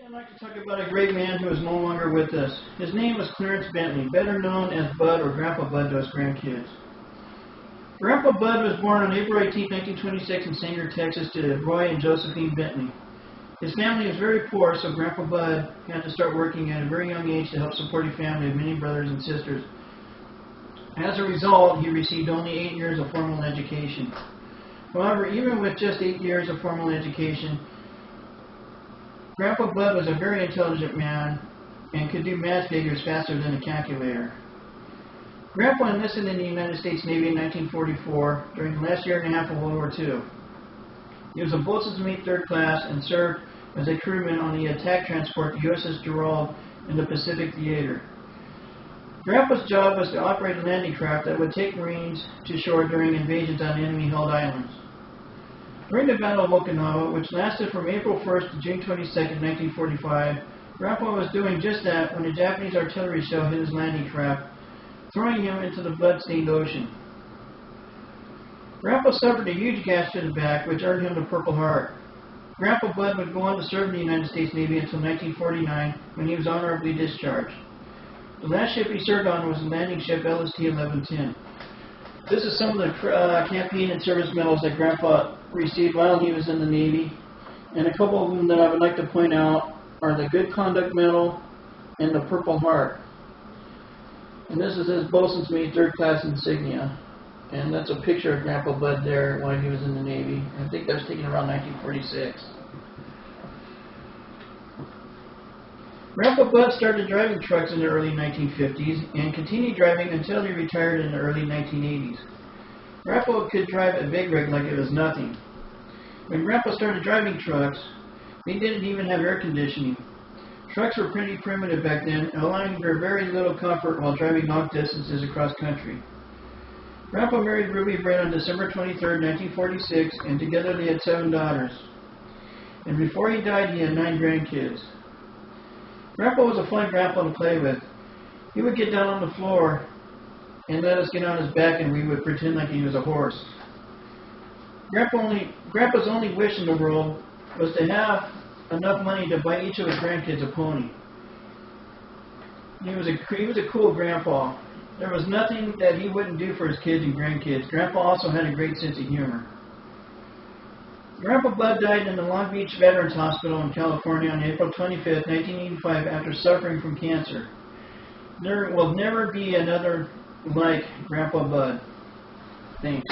I'd like to talk about a great man who is no longer with us. His name was Clarence Bentley, better known as Bud or Grandpa Bud to his grandkids. Grandpa Bud was born on April 18, 1926 in Sanger, Texas to Roy and Josephine Bentley. His family was very poor, so Grandpa Bud had to start working at a very young age to help support a family of many brothers and sisters. As a result, he received only 8 years of formal education. However, even with just 8 years of formal education, Grandpa Bud was a very intelligent man and could do math figures faster than a calculator. Grandpa enlisted in the United States Navy in 1944 during the last year and a half of World War II. He was a boatswain's mate 3rd class and served as a crewman on the attack transport the USS Gerald in the Pacific Theater. Grandpa's job was to operate a landing craft that would take Marines to shore during invasions on enemy-held islands. During the Battle of Okinawa, which lasted from April 1st to June 22nd, 1945, Grandpa was doing just that when a Japanese artillery shell hit his landing craft, throwing him into the blood-stained ocean. Grandpa suffered a huge gash to the back, which earned him the Purple Heart. Grandpa Bud would go on to serve in the United States Navy until 1949, when he was honorably discharged. The last ship he served on was the landing ship LST-1110. This is some of the campaign and service medals that Grandpa received while he was in the Navy, and a couple of them that I would like to point out are the Good Conduct Medal and the Purple Heart. And this is his boatswain's mate 3rd class insignia, and that's a picture of Grandpa Bud there while he was in the Navy. I think that was taken around 1946. Grandpa Bud started driving trucks in the early 1950s and continued driving until he retired in the early 1980s. Grandpa could drive a big rig like it was nothing. When Grandpa started driving trucks, they didn't even have air conditioning. Trucks were pretty primitive back then, allowing for very little comfort while driving long distances across country. Grandpa married Ruby Brent on December 23, 1946, and together they had 7 daughters. And before he died, he had 9 grandkids. Grandpa was a fun grandpa to play with. He would get down on the floor and let us get on his back, and we would pretend like he was a horse. Grandpa's only wish in the world was to have enough money to buy each of his grandkids a pony. He was a cool grandpa. There was nothing that he wouldn't do for his kids and grandkids. Grandpa also had a great sense of humor. Grandpa Bud died in the Long Beach Veterans Hospital in California on April 25, 1985, after suffering from cancer. There will never be another like Grandpa Bud. Thanks.